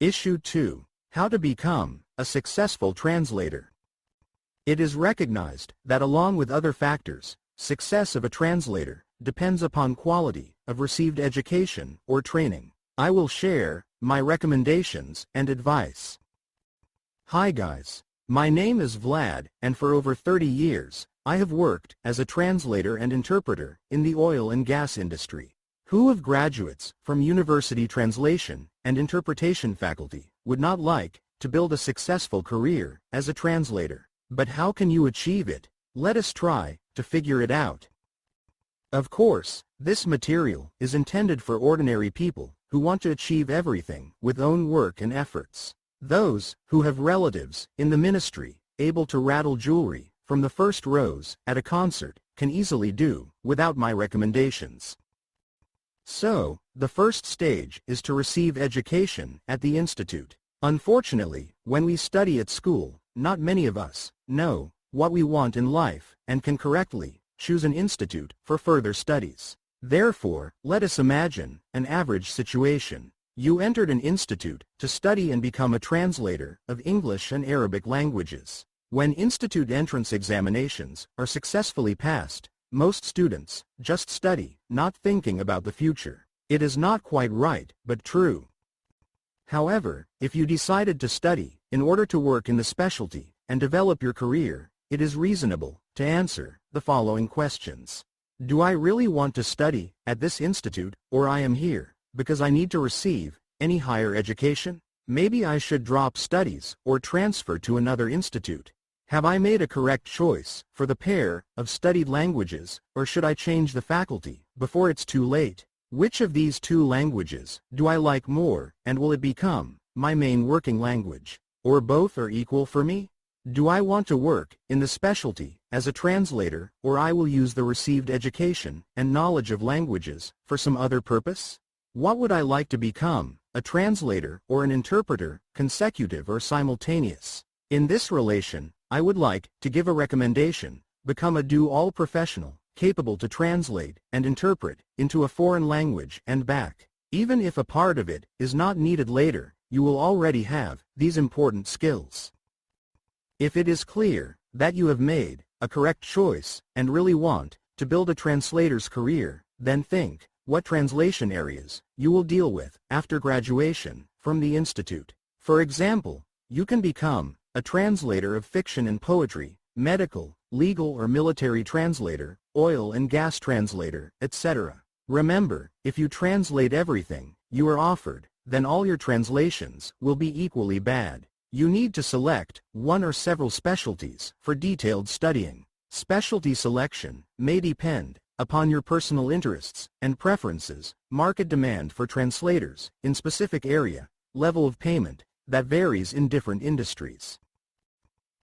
Issue 2. How to become a successful translator. It is recognized that along with other factors, success of a translator depends upon quality of received education or training. I will share my recommendations and advice. Hi guys. My name is Vlad, and for over 30 years, I have worked as a translator and interpreter in the oil and gas industry. Who of graduates from university translation and interpretation faculty would not like to build a successful career as a translator? But how can you achieve it? Let us try to figure it out. Of course, this material is intended for ordinary people who want to achieve everything with own work and efforts. Those who have relatives in the ministry able to rattle jewelry from the first rows at a concert can easily do without my recommendations. So, the first stage is to receive education at the institute. Unfortunately, when we study at school, not many of us know what we want in life and can correctly choose an institute for further studies. Therefore, let us imagine an average situation. You entered an institute to study and become a translator of English and Arabic languages. When institute entrance examinations are successfully passed, most students just study, not thinking about the future. It is not quite right, but true. However, if you decided to study in order to work in the specialty and develop your career, it is reasonable to answer the following questions. Do I really want to study at this institute, or I am here because I need to receive any higher education? Maybe I should drop studies or transfer to another institute. Have I made a correct choice for the pair of studied languages, or should I change the faculty before it's too late? Which of these two languages do I like more, and will it become my main working language? Or both are equal for me? Do I want to work in the specialty as a translator, or I will use the received education and knowledge of languages for some other purpose? What would I like to become, a translator or an interpreter, consecutive or simultaneous? In this relation, I would like to give a recommendation: become a do-all professional, capable to translate and interpret into a foreign language and back. Even if a part of it is not needed later, you will already have these important skills. If it is clear that you have made a correct choice and really want to build a translator's career, then think what translation areas you will deal with after graduation from the institute. For example, you can become a translator of fiction and poetry, medical, legal or military translator, oil and gas translator, etc. Remember, if you translate everything you are offered, then all your translations will be equally bad. You need to select one or several specialties for detailed studying. Specialty selection may depend upon your personal interests and preferences, market demand for translators in specific area, level of payment that varies in different industries.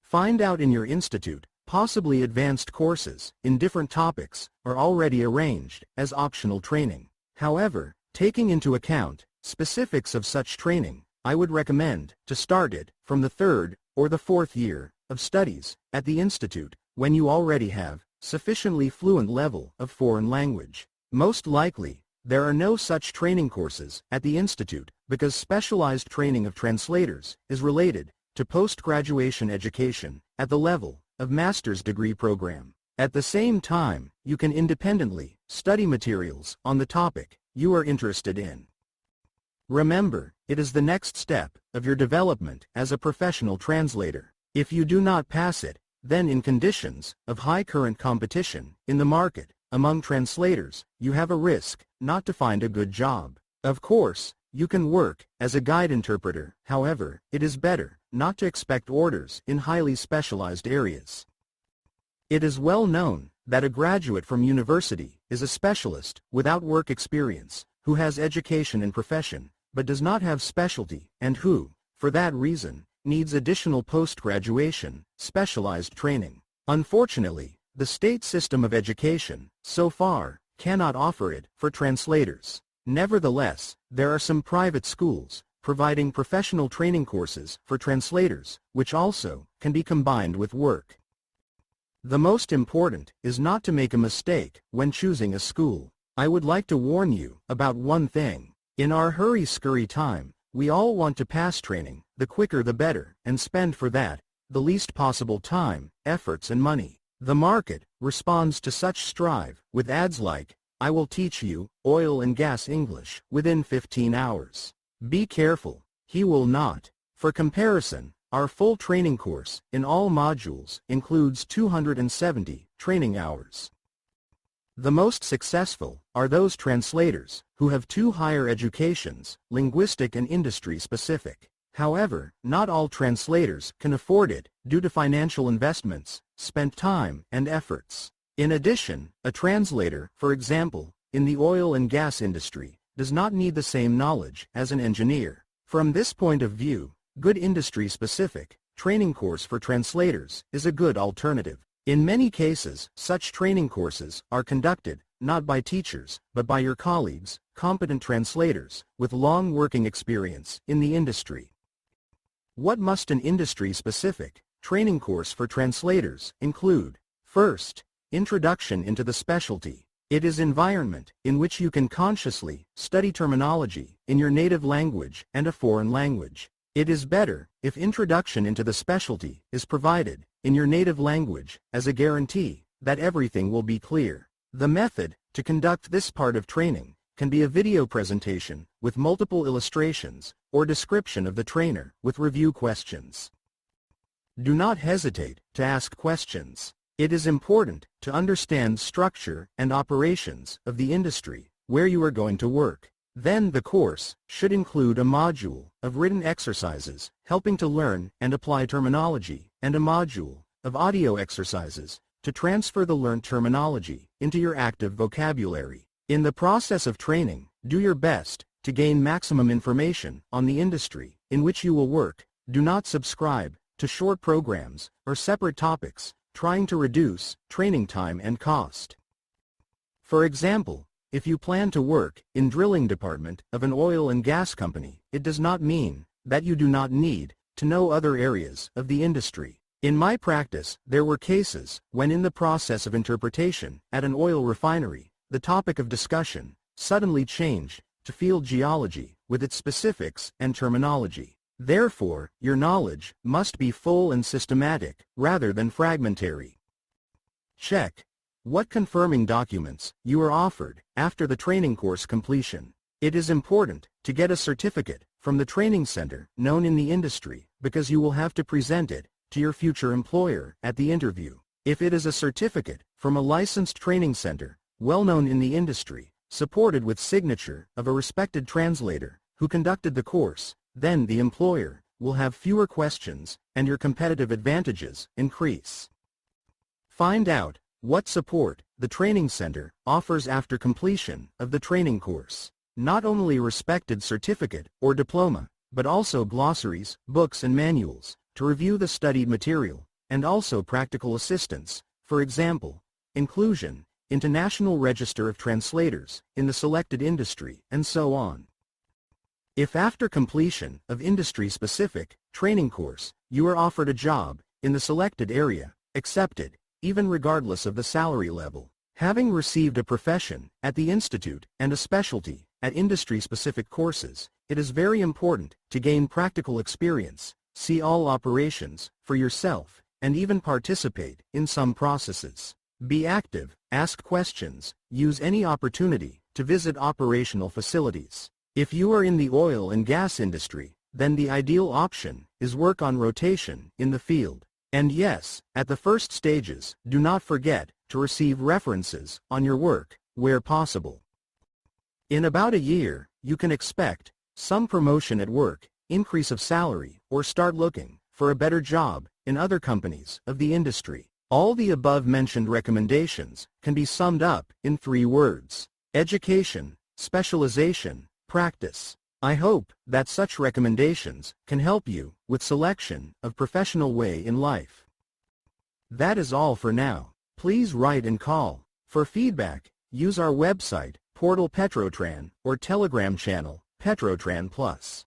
Find out in your institute. Possibly advanced courses in different topics are already arranged as optional training. However, taking into account specifics of such training, I would recommend to start it from the third or the fourth year of studies at the institute, when you already have sufficiently fluent level of foreign language. Most likely, there are no such training courses at the institute because specialized training of translators is related to post-graduation education at the level of master's degree program. At the same time, you can independently study materials on the topic you are interested in. Remember, it is the next step of your development as a professional translator. If you do not pass it, then in conditions of high current competition in the market among translators, you have a risk not to find a good job. Of course, you can work as a guide interpreter. However, it is better not to expect orders in highly specialized areas. It is well known that a graduate from university is a specialist without work experience, who has education and profession, but does not have specialty, and who, for that reason, needs additional post-graduation, specialized training. Unfortunately, the state system of education, so far, cannot offer it for translators. Nevertheless, there are some private schools providing professional training courses for translators, which also can be combined with work. The most important is not to make a mistake when choosing a school. I would like to warn you about one thing. In our hurry-scurry time, We all want to pass training, the quicker the better, and spend for that the least possible time, efforts and money. The market responds to such strive with ads like, "I will teach you oil and gas English within 15 hours. Be careful, he will not." For comparison, our full training course in all modules includes 270 training hours. The most successful are those translators who have two higher educations, linguistic and industry specific. However, not all translators can afford it due to financial investments, spent time and efforts. In addition, a translator, for example, in the oil and gas industry, does not need the same knowledge as an engineer. From this point of view, good industry-specific training course for translators is a good alternative. In many cases, such training courses are conducted not by teachers, but by your colleagues, competent translators, with long working experience in the industry. What must an industry-specific training course for translators include? First, introduction into the specialty. It is environment in which you can consciously study terminology in your native language and a foreign language. It is better if introduction into the specialty is provided in your native language as a guarantee that everything will be clear. The method to conduct this part of training can be a video presentation with multiple illustrations or description of the trainer with review questions. Do not hesitate to ask questions. It is important to understand structure and operations of the industry where you are going to work. Then the course should include a module of written exercises helping to learn and apply terminology and a module of audio exercises to transfer the learned terminology into your active vocabulary. In the process of training, do your best to gain maximum information on the industry in which you will work. Do not subscribe to short programs or separate topics, trying to reduce training time and cost. For example, if you plan to work in drilling department of an oil and gas company, it does not mean that you do not need to know other areas of the industry. In my practice, there were cases when in the process of interpretation at an oil refinery, the topic of discussion suddenly changed to field geology with its specifics and terminology. Therefore, your knowledge must be full and systematic rather than fragmentary. Check what confirming documents you are offered after the training course completion. It is important to get a certificate from the training center known in the industry because you will have to present it to your future employer at the interview. If it is a certificate from a licensed training center, well known in the industry, supported with signature of a respected translator who conducted the course, then the employer will have fewer questions and your competitive advantages increase. Find out what support the training center offers after completion of the training course. Not only respected certificate or diploma, but also glossaries, books and manuals to review the studied material, and also practical assistance, for example, inclusion into National Register of Translators in the selected industry, and so on. If after completion of industry-specific training course, you are offered a job in the selected area, accept it, even regardless of the salary level. Having received a profession at the institute and a specialty at industry-specific courses, it is very important to gain practical experience, see all operations for yourself, and even participate in some processes. Be active, ask questions, use any opportunity to visit operational facilities. If you are in the oil and gas industry, then the ideal option is work on rotation in the field. And yes, at the first stages, do not forget to receive references on your work, where possible. In about a year, you can expect some promotion at work, increase of salary, or start looking for a better job in other companies of the industry. All the above mentioned recommendations can be summed up in 3 words: education, specialization, practice. I hope that such recommendations can help you with selection of professional way in life. That is all for now. Please write and call. For feedback, use our website, portal Petrotran, or Telegram channel, Petrotran Plus.